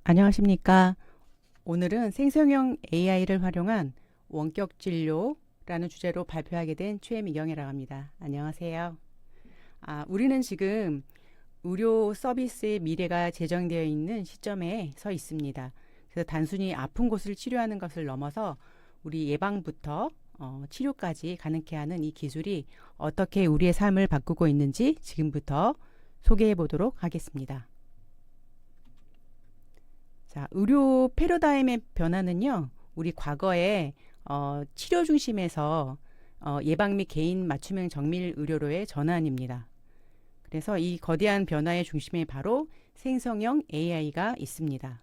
안녕하십니까. 오늘은 생성형 AI를 활용한 원격 진료라는 주제로 발표하게 된 최미경이라고 합니다. 안녕하세요. 우리는 지금 의료 서비스의 미래가 제정되어 있는 시점에 서 있습니다. 그래서 단순히 아픈 곳을 치료하는 것을 넘어서 우리 예방부터 치료까지 가능케 하는 이 기술이 어떻게 우리의 삶을 바꾸고 있는지 지금부터 소개해 보도록 하겠습니다. 자, 의료 패러다임의 변화는요, 우리 과거에 치료 중심에서 예방 및 개인 맞춤형 정밀 의료로의 전환입니다. 그래서 이 거대한 변화의 중심에 바로 생성형 AI가 있습니다.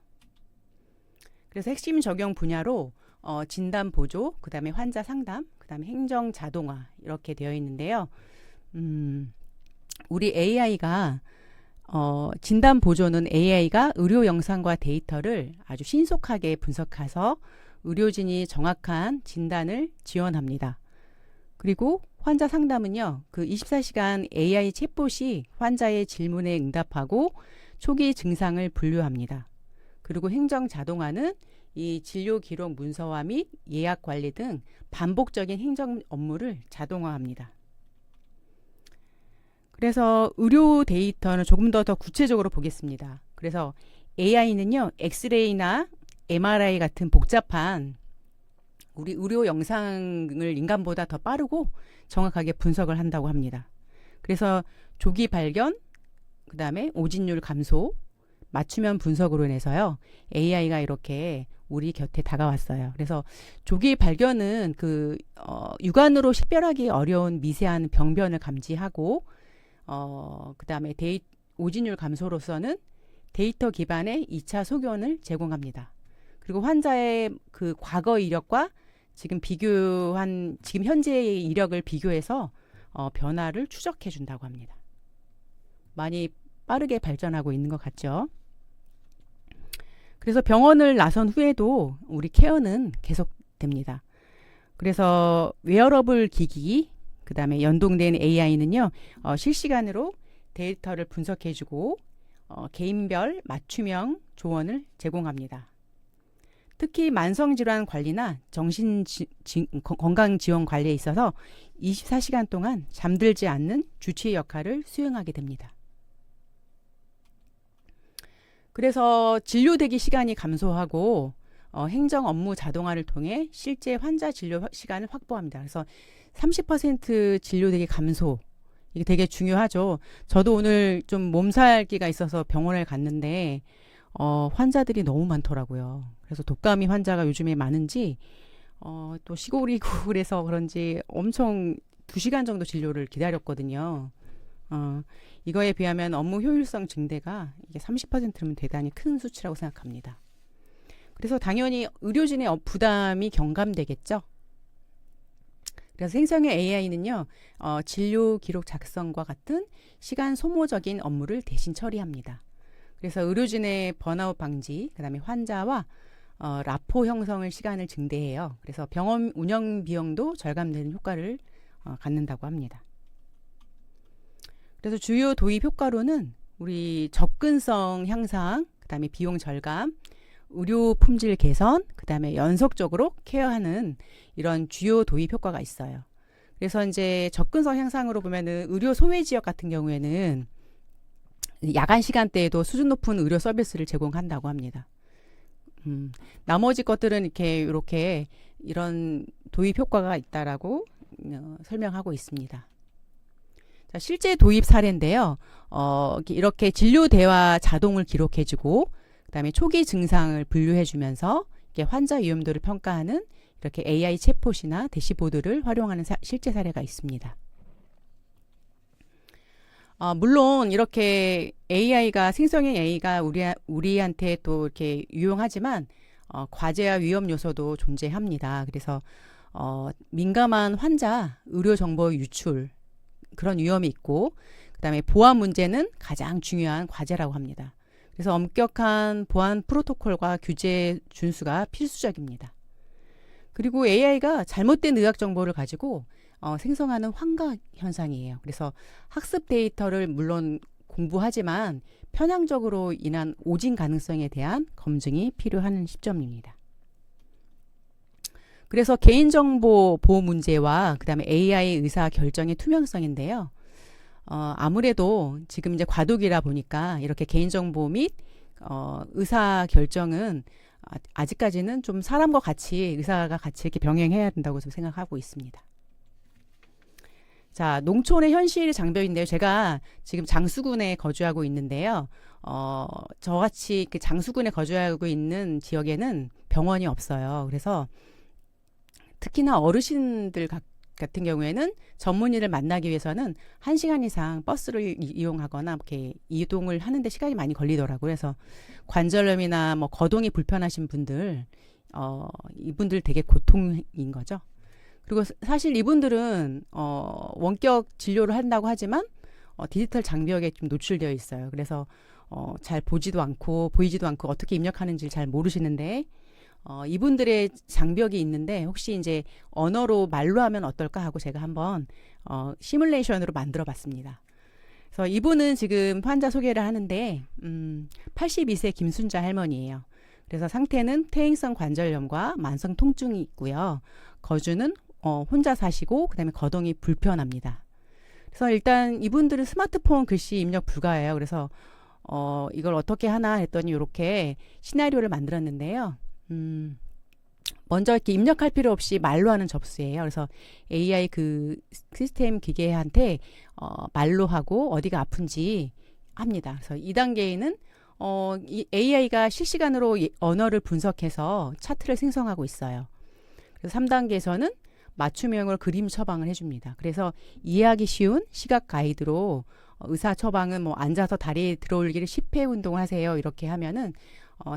그래서 핵심 적용 분야로 진단 보조, 그 다음에 환자 상담, 그 다음에 행정 자동화 이렇게 되어 있는데요. 우리 AI가 진단 보조는 AI가 의료 영상과 데이터를 아주 신속하게 분석해서 의료진이 정확한 진단을 지원합니다. 그리고 환자 상담은요, 그 24시간 AI 챗봇이 환자의 질문에 응답하고 초기 증상을 분류합니다. 그리고 행정 자동화는 이 진료 기록 문서화 및 예약 관리 등 반복적인 행정 업무를 자동화합니다. 그래서 의료 데이터는 조금 더 구체적으로 보겠습니다. 그래서 AI는요, 엑스레이나 MRI 같은 복잡한 우리 의료 영상을 인간보다 더 빠르고 정확하게 분석을 한다고 합니다. 그래서 조기 발견, 그 다음에 오진율 감소, 맞춤형 분석으로 인해서요, AI가 이렇게 우리 곁에 다가왔어요. 그래서 조기 발견은 육안으로 식별하기 어려운 미세한 병변을 감지하고 그 다음에 오진율 감소로서는 데이터 기반의 2차 소견을 제공합니다. 그리고 환자의 그 과거 이력과 지금 현재의 이력을 비교해서 변화를 추적해 준다고 합니다. 많이 빠르게 발전하고 있는 것 같죠? 그래서 병원을 나선 후에도 우리 케어는 계속됩니다. 그래서 웨어러블 기기, 그 다음에 연동된 AI는요, 실시간으로 데이터를 분석해주고 개인별 맞춤형 조언을 제공합니다. 특히 만성질환 관리나 건강지원 관리에 있어서 24시간 동안 잠들지 않는 주치의 역할을 수행하게 됩니다. 그래서 진료 대기 시간이 감소하고 행정 업무 자동화를 통해 실제 환자 진료 시간을 확보합니다. 그래서 30% 진료 대기 감소, 이게 되게 중요하죠. 저도 오늘 좀 몸살기가 있어서 병원에 갔는데 환자들이 너무 많더라고요. 그래서 독감이 환자가 요즘에 많은지 또 시골이고 그래서 그런지 엄청 2시간 정도 진료를 기다렸거든요. 이거에 비하면 업무 효율성 증대가 이게 30%면 대단히 큰 수치라고 생각합니다. 그래서 당연히 의료진의 부담이 경감되겠죠. 그래서 생성형 AI는요, 진료 기록 작성과 같은 시간 소모적인 업무를 대신 처리합니다. 그래서 의료진의 번아웃 방지, 그 다음에 환자와 라포 형성을 시간을 증대해요. 그래서 병원 운영 비용도 절감되는 효과를 갖는다고 합니다. 그래서 주요 도입 효과로는 우리 접근성 향상, 그 다음에 비용 절감, 의료 품질 개선, 그 다음에 연속적으로 케어하는 이런 주요 도입 효과가 있어요. 그래서 이제 접근성 향상으로 보면은 의료 소외 지역 같은 경우에는 야간 시간대에도 수준 높은 의료 서비스를 제공한다고 합니다. 나머지 것들은 이렇게 이런 도입 효과가 있다라고 설명하고 있습니다. 자, 실제 도입 사례인데요. 이렇게 진료 대화 자동을 기록해주고, 그다음에 초기 증상을 분류해주면서 환자 위험도를 평가하는 이렇게 AI 챗봇이나 대시보드를 활용하는 실제 사례가 있습니다. 물론 이렇게 생성형 AI가 우리한테 또 이렇게 유용하지만 과제와 위험 요소도 존재합니다. 그래서 민감한 환자 의료 정보 유출 그런 위험이 있고, 그다음에 보안 문제는 가장 중요한 과제라고 합니다. 그래서 엄격한 보안 프로토콜과 규제 준수가 필수적입니다. 그리고 AI가 잘못된 의학 정보를 가지고 생성하는 환각 현상이에요. 그래서 학습 데이터를 물론 공부하지만 편향적으로 인한 오진 가능성에 대한 검증이 필요한 시점입니다. 그래서 개인정보 보호 문제와 그다음에 AI 의사 결정의 투명성인데요. 아무래도 지금 이제 과도기라 보니까 이렇게 개인정보 및 의사 결정은 아직까지는 좀 사람과 같이 의사가 같이 이렇게 병행해야 된다고 좀 생각하고 있습니다. 자, 농촌의 현실 장벽인데요. 제가 지금 장수군에 거주하고 있는데요. 저같이 그 장수군에 거주하고 있는 지역에는 병원이 없어요. 그래서 특히나 어르신들 같은 경우에는 전문의를 만나기 위해서는 1시간 이상 버스를 이용하거나 이렇게 이동을 하는데 시간이 많이 걸리더라고요. 그래서 관절염이나 뭐 거동이 불편하신 분들, 이분들 되게 고통인 거죠. 그리고 사실 이분들은 원격 진료를 한다고 하지만 디지털 장벽에 좀 노출되어 있어요. 그래서 잘 보지도 않고 보이지도 않고 어떻게 입력하는지를 잘 모르시는데 이분들의 장벽이 있는데 혹시 이제 언어로 말로 하면 어떨까 하고 제가 한번 시뮬레이션으로 만들어 봤습니다. 그래서 이분은 지금 환자 소개를 하는데 82세 김순자 할머니예요. 그래서 상태는 퇴행성 관절염과 만성 통증이 있고요. 거주는 혼자 사시고 그다음에 거동이 불편합니다. 그래서 일단 이분들은 스마트폰 글씨 입력 불가예요. 그래서 이걸 어떻게 하나 했더니 이렇게 시나리오를 만들었는데요. 먼저 이렇게 입력할 필요 없이 말로 하는 접수예요. 그래서 AI 그 시스템 기계한테 말로 하고 어디가 아픈지 합니다. 그래서 2단계에는 이 AI가 실시간으로 언어를 분석해서 차트를 생성하고 있어요. 그래서 3단계에서는 맞춤형으로 그림 처방을 해줍니다. 그래서 이해하기 쉬운 시각 가이드로 의사 처방은 뭐 앉아서 다리 들어올리기를 10회 운동을 하세요. 이렇게 하면은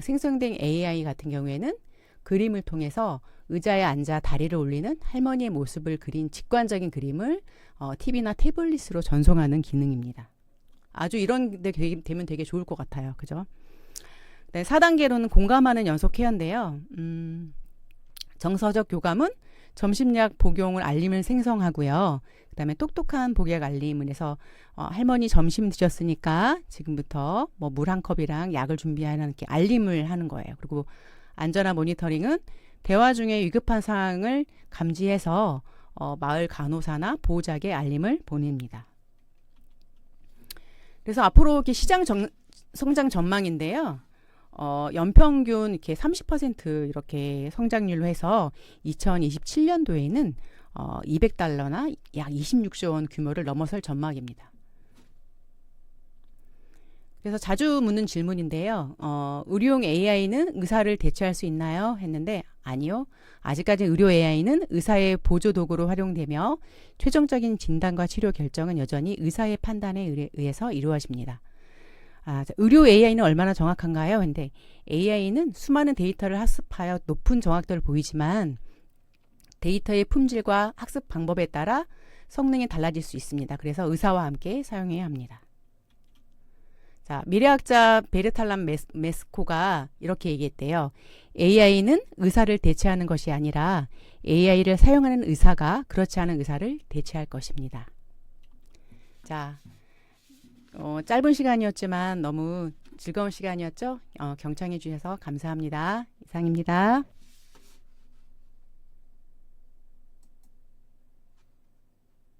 생성된 AI 같은 경우에는 그림을 통해서 의자에 앉아 다리를 올리는 할머니의 모습을 그린 직관적인 그림을 TV나 태블릿으로 전송하는 기능입니다. 아주 이런 데 되면 되게 좋을 것 같아요. 그죠? 네, 4단계로는 공감하는 연속 케어인데요. 정서적 교감은 점심약 복용을 알림을 생성하고요. 그다음에 똑똑한 복약 알림을 해서 할머니 점심 드셨으니까 지금부터 뭐 물 한 컵이랑 약을 준비하는 이렇게 알림을 하는 거예요. 그리고 안전한 모니터링은 대화 중에 위급한 상황을 감지해서 마을 간호사나 보호자에게 알림을 보냅니다. 그래서 앞으로 이렇게 시장 성장 전망인데요. 연평균 이렇게 30% 이렇게 성장률로 해서 2027년도에는 $200나 약 26조 원 규모를 넘어설 전망입니다. 그래서 자주 묻는 질문인데요. 의료용 AI는 의사를 대체할 수 있나요? 했는데 아니요. 아직까지 의료 AI는 의사의 보조 도구로 활용되며 최종적인 진단과 치료 결정은 여전히 의사의 판단에 의해서 이루어집니다. 의료 AI는 얼마나 정확한가요? 근데 AI는 수많은 데이터를 학습하여 높은 정확도를 보이지만 데이터의 품질과 학습 방법에 따라 성능이 달라질 수 있습니다. 그래서 의사와 함께 사용해야 합니다. 자, 미래학자 베르탈람 메스코가 이렇게 얘기했대요. AI는 의사를 대체하는 것이 아니라 AI를 사용하는 의사가 그렇지 않은 의사를 대체할 것입니다. 자, 짧은 시간이었지만 너무 즐거운 시간이었죠? 경청해 주셔서 감사합니다. 이상입니다.